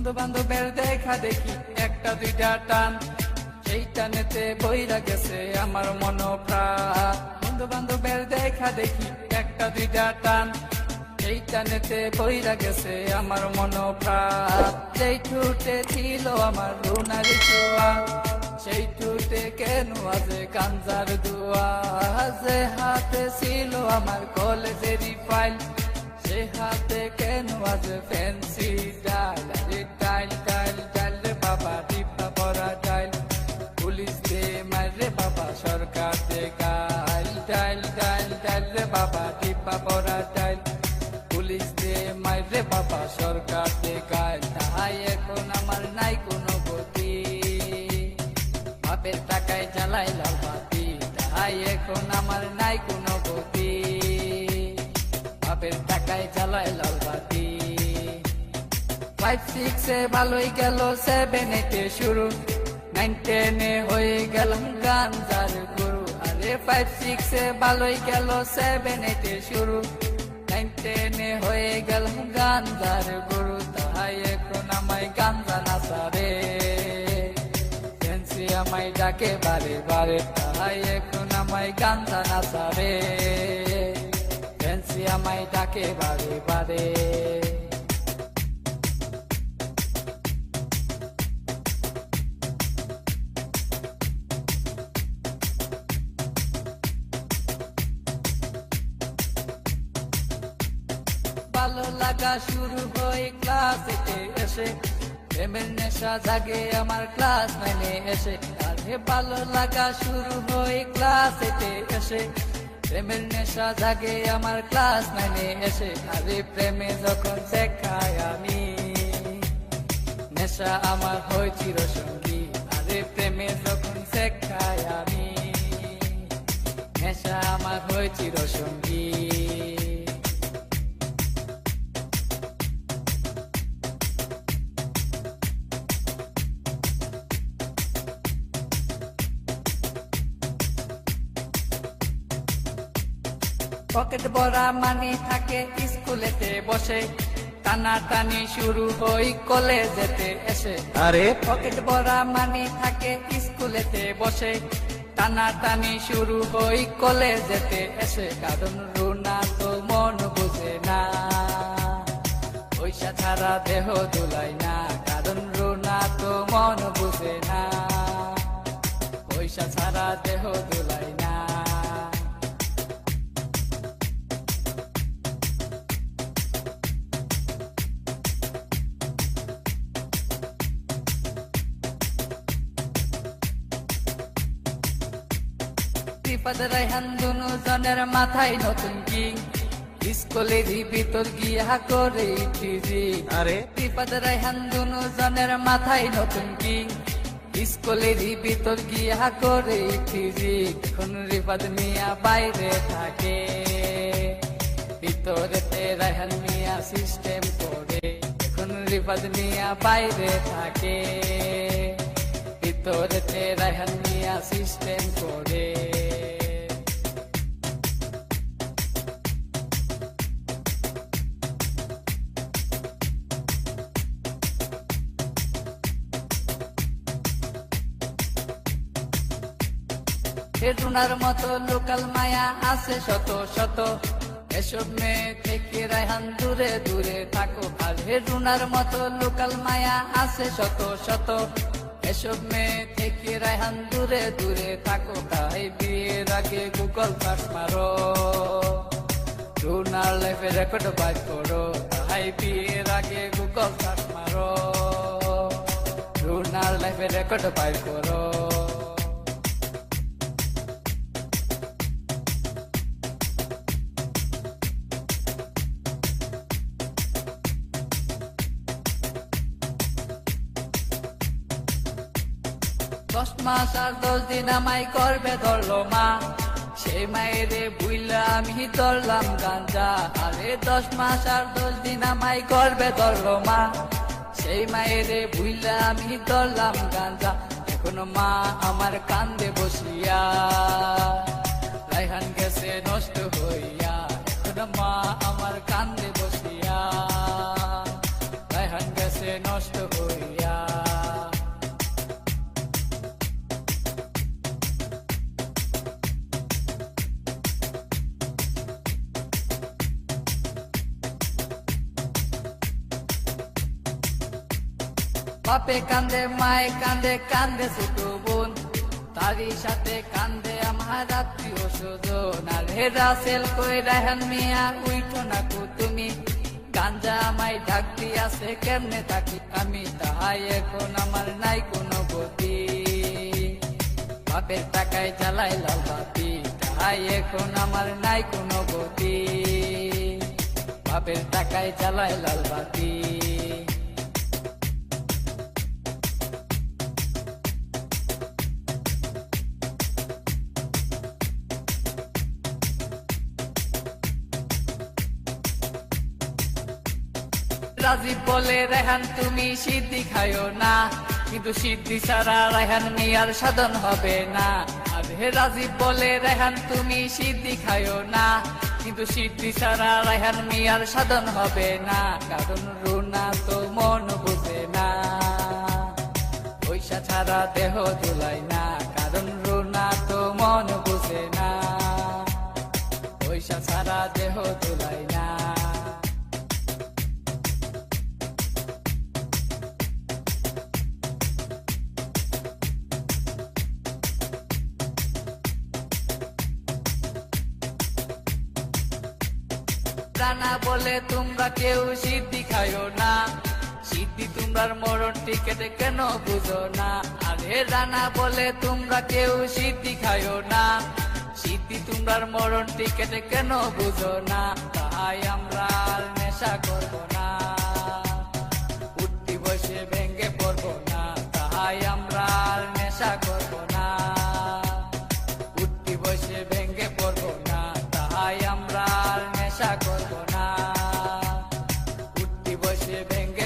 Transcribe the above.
বন্ধু বান্ধবের দেখা দেখি একটা দুইটা টান, সেই টানেতে বইরা গেছে আমার মন প্রাণ। বন্ধু বান্ধবের দেখা দেখি একটা দুইটা টান, সেই টানেতে বইরা গেছে আমার মন প্রাণ। যেই ঠুটে ছিল আমার রুনারি ছোঁয়া, সেই ঠুটে কেন আজে গাঞ্জার দুয়া। যে হাতে ছিল আমার কলেজেরই ফাইল, সে হাতে কেন আজ ফ্যান্সি ডাইল। আরে ডাইল ডাইল ডাইল রে বাবা, টিপা পরা ডাইল, পুলিশ দে মারে বাবা, সরকার দে গাইল। ডাইল ডাইল ডাইল রে বাবা, টিপা পরা ডাইল, পুলিশ দে মারে বাবা, সরকার দে গাইল। তাই এখন আমার নাই কোনো গতি, বাপের টাকায় জ্বালাই লাল বাতি। তাই এখন আমার নাই কোনো গতি, বাপের টাকায় জ্বালায় লাল বাতি। 5-6 এ ভালোই গেল, 7-8 এ শুরু, 9-10 এ হয়ে গেলাম গাঞ্জার গুরু। আরে 5-6 এ ভালোই গেল, 7-8 এ শুরু, 9-10 এ হয়ে গেলাম গাঞ্জার গুরু। তাই এখন আমায় গাঞ্জা নাচারে, ফ্যান্সি আমায় ডাকে বারে বারে। তাই এখন আমায় গাঞ্জা নাচারে, ফ্যান্সি আমায় ডাকে বারে বারে। ভালো লাগা শুরু হয় ক্লাস 8 এ এসে, প্রেমের নেশা জাগে আমার ক্লাস 9 এ এসে। আরে ভালো লাগা শুরু হয় ক্লাস 8 এ এসে, প্রেমের নেশা জাগে আমার ক্লাস 9 এ এসে। আরে প্রেমে যখন দেখায় আমি, নেশা আমার হয় চিরসঙ্গী। আরে প্রেমে যখন দেখায় আমি, নেশা আমার হয় চিরসঙ্গী। পকেট ভরা মানি থাকে স্কুলেতে বসে, টানা টানি শুরু হই কলেজেতে এসে। আরে পকেট ভরা মানি থাকে স্কুলেতে বসে, টানা টানি শুরু হই কলেজেতে এসে। কারণ রুনা তো মন বুঝে না, পয়সা ছাড়া দেহ দুলাই না। কারণ রুনা তো মন বুঝে না, পয়সা ছাড়া দেহ দুলাই না। রিফাত রায়হান দুনু জনের মাথায় নতুন কিং, স্কুলেরই ভিতর গিয়া করে টিজিং। আরে রিফাত রায়হান দুনু জনের মাথায় নতুন কিং, স্কুলেরই ভিতর গিয়া করে টিজিং। এখন রিফাত মিয়া বাইরে থাকে, ভিতরেতে রায়হান মিয়া সিস্টেম করে। এখন রিফাত মিয়া বাইরে থাকে, ভিতরেতে রায়হান মিয়া সিস্টেম করে। রুনার মতো লোকাল মায়া আছে শত শত, এসব মেয়ে থেকে রায়হান দূরে দূরে থাকো। আর রুনার মতো লোকাল মায়া আছে শত শত, এসব মেয়ে থেকে রায়হান দূরে দূরে থাকো। তাই বিয়ের আগে গুগল সার্চ মারো, রুনার লাইফে রেকর্ড বাইর করো। তাই বিয়ের আগে গুগল সার্চ মারো, রুনার লাইফে রেকর্ড বাইর করো। দশ মাস আর 10 দিন আমায় করবে ধরলো মা, সেই মায়েরে বুইলা আমি ধরলাম গাঞ্জা। আরে 10 মাস আর 10 দিন আমায় করবে ধরলো মা, সেই মায়েরে বুইলা আমি ধরলাম গাঞ্জা। এখনো মা আমার কান্দে বসিয়া, রায়হান গেছে নষ্ট হইয়া। এখনো মা আমার কান্দে বসিয়া, রায়হান গেছে নষ্ট হইয়া। বাপে কান্দে মায়ে কান্দে কান্দে ছোট বোন, তারই সাথে কান্দে আমার আত্মীয় স্বজন। আর হেরা সেল কই রায়হান মিয়া উইঠো না কো তুমি, গাঞ্জা আমায় ডাক দিয়াছে কেমনে থাকি আমি, তাহাই এখন আমার নাই কোনো গতি। বাপের টাকায় জ্বালাই লাল বাতি, তাহাই এখন আমার নাই কোনো গতি। বাপের টাকায় জ্বালাই লাল বাতি। রাজীব বলে রেহান তুমি সিদ্ধি খাইও না, কিন্তু সিদ্ধি ছাড়া রেহান মিয়ার সাধন হবে না। আর হে রাজীব বলে রেহান তুমি সিদ্ধি খাইও না, কিন্তু সিদ্ধি ছাড়া রেহান মিয়ার সাধন হবে না। কারণ রুনা তো মন বুঝে না, পয়সা ছাড়া দেহ দুলাই না। কারণ রুনা তো মন বুঝে না, পয়সা ছাড়া দেহ দুলাই না। রানা বলে তোমরা কেউ সিদ্ধি খাইও না, সিদ্ধি তোমরার মরণ টিকেটে কেন বুঝো না। আরে রানা বলে তোমরা কেউ সিদ্ধি খাইও না, সিদ্ধি তোমরার মরণ টিকেটে কেন বুঝো না। তাই আমরা আর নেশা করব না, উঠতি বসে ভেঙ্গে পড়বো না। তাই আমরা আর নেশা করব না, উঠতি বসে ভেঙ্গে পড়বো না। তাই আমরা আর নেশা করব না, উঠতি বসে ভেঙ্গে